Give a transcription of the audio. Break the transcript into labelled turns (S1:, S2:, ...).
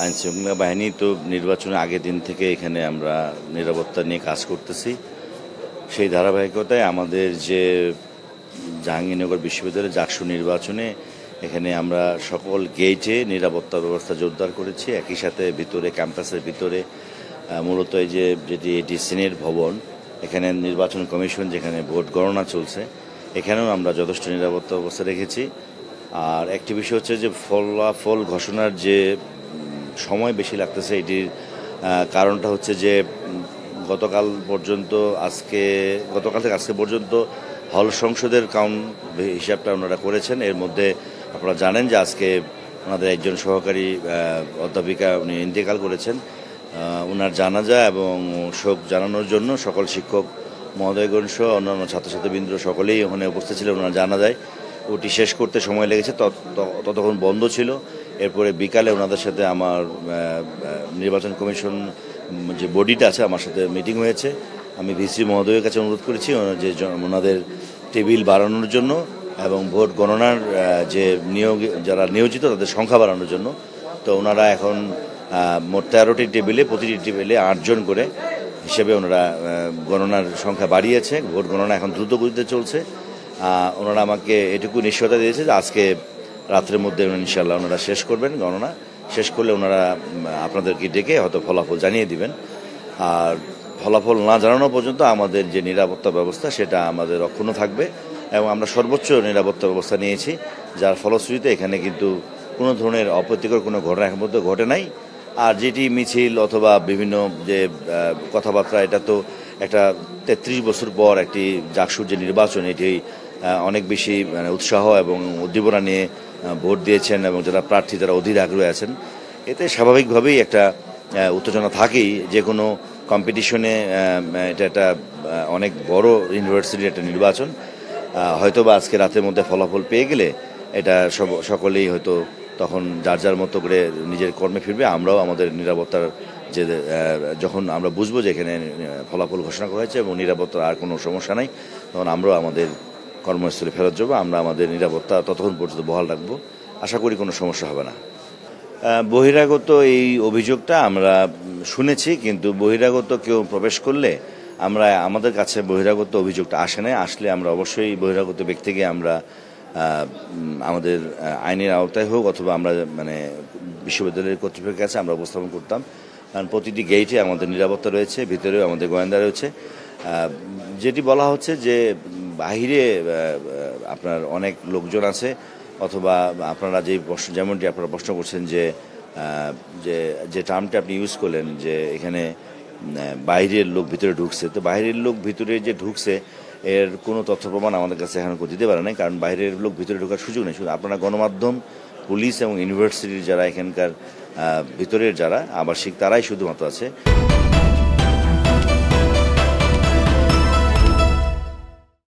S1: আইনশৃঙ্খলা বাহিনী তো নির্বাচনের আগের দিন থেকে এখানে আমরা নিরাপত্তা নিয়ে কাজ করতেছি। সেই ধারাবাহিকতায় আমাদের যে জাহাঙ্গীরনগর বিশ্ববিদ্যালয়ের জাকসু নির্বাচনে এখানে আমরা সকল গেটে নিরাপত্তা ব্যবস্থা জোরদার করেছি। একই সাথে ভিতরে ক্যাম্পাসের ভিতরে মূলত এই যেটি এটি সিনেট ভবন, এখানে নির্বাচন কমিশন যেখানে ভোট গণনা চলছে, এখানেও আমরা যথেষ্ট নিরাপত্তা ব্যবস্থা রেখেছি। আর একটি বিষয় হচ্ছে যে ফলাফল ঘোষণার যে সময় বেশি লাগতেছে, এটির কারণটা হচ্ছে যে গতকাল থেকে আজকে পর্যন্ত হল সংসদের কাউন্ট হিসাবটা ওনারা করেছেন। এর মধ্যে আপনারা জানেন যে আজকে ওনাদের একজন সহকারী অধ্যাপিকা উনি ইন্তেকাল করেছেন। ওনার জানাজা এবং শোক জানানোর জন্য সকল শিক্ষক মহোদয়গণ সহ অন্যান্য ছাত্রছাত্রীবৃন্দ সকলেই ওখানে উপস্থিত ছিলেন। ওনার জানাজায় ওটি শেষ করতে সময় লেগেছে, ততক্ষণ বন্ধ ছিল। এরপরে বিকালে ওনাদের সাথে আমার নির্বাচন কমিশন যে বডিটা আছে আমার সাথে মিটিং হয়েছে। আমি ভিসি মহোদয়ের কাছে অনুরোধ করেছি যে ওনাদের টেবিল বাড়ানোর জন্য এবং ভোট গণনার যে যারা নিয়োজিত তাদের সংখ্যা বাড়ানোর জন্য। তো ওনারা এখন মোট 13টি টেবিলে, প্রতিটি টেবিলে 8 জন করে হিসেবে ওনারা গণনার সংখ্যা বাড়িয়েছে। ভোট গণনা এখন দ্রুত গতিতে চলছে। ওনারা আমাকে এটুকু নিশ্চয়তা দিয়েছে যে আজকে রাত্রের মধ্যে ইনশাআল্লাহ ওনারা শেষ করবেন। গণনা শেষ করলে ওনারা আপনাদেরকে ডেকে হয়তো ফলাফল জানিয়ে দিবেন। আর ফলাফল না জানানো পর্যন্ত আমাদের যে নিরাপত্তা ব্যবস্থা সেটা আমাদের অক্ষুণ্ণ থাকবে এবং আমরা সর্বোচ্চ নিরাপত্তা ব্যবস্থা নিয়েছি, যার ফলশ্রুতিতে এখানে কিন্তু কোনো ধরনের অপ্রীতিকর কোনো ঘটনা এখন পর্যন্ত ঘটে নাই। আর যেটি মিছিল অথবা বিভিন্ন যে কথাবার্তা, এটা তো একটা 33 বছর পর একটি জাকসুর যে নির্বাচন, এটি অনেক বেশি উৎসাহ এবং উদ্দীপনা নিয়ে ভোট দিয়েছেন এবং যারা প্রার্থী যারা অধীর আগ্রহে আছেন, এতে স্বাভাবিকভাবেই একটা উত্তেজনা থাকেই। যে কোনো কম্পিটিশনে এটা একটা অনেক বড় ইউনিভার্সিটির একটা নির্বাচন। হয়তোবা আজকে রাতের মধ্যে ফলাফল পেয়ে গেলে এটা সকলেই হয়তো তখন যার যার মতো করে নিজের কর্মে ফিরবে। আমরাও আমাদের নিরাপত্তার যে যখন আমরা বুঝবো যে এখানে ফলাফল ঘোষণা করা হয়েছে এবং নিরাপত্তার আর কোনো সমস্যা নাই, তখন আমরাও আমাদের কর্মস্থলে ফেরত যাবো। আমরা আমাদের নিরাপত্তা ততক্ষণ পর্যন্ত বহাল রাখবো। আশা করি কোনো সমস্যা হবে না। বহিরাগত এই অভিযোগটা আমরা শুনেছি, কিন্তু বহিরাগত কেউ প্রবেশ করলে আমাদের কাছে বহিরাগত অভিযোগটা আসে না। আসলে আমরা অবশ্যই বহিরাগত ব্যক্তিকে আমরা আমাদের আইনের আওতায় হোক অথবা আমরা বিশ্ববিদ্যালয়ের কর্তৃপক্ষের কাছে আমরা উপস্থাপন করতাম। কারণ প্রতিটি গেটে আমাদের নিরাপত্তা রয়েছে, ভিতরেও আমাদের গোয়েন্দা রয়েছে। যেটি বলা হচ্ছে যে বাহিরে আপনার অনেক লোকজন আছে, অথবা আপনারা যেমনটি আপনারা প্রশ্ন করছেন যে টার্মটা আপনি ইউজ করলেন যে এখানে বাইরের লোক ভিতরে ঢুকছে, তো বাইরের লোক ভিতরে যে ঢুকছে এর কোনো তথ্য প্রমাণ আমাদের কাছে এখন দিতে পারে নাই। কারণ বাইরের লোক ভিতরে ঢোকার সুযোগ নেই। শুধু আপনারা গণমাধ্যম, পুলিশ এবং ইউনিভার্সিটির যারা এখানকার ভিতরের যারা আবাসিক, তারাই শুধুমাত্র আছে।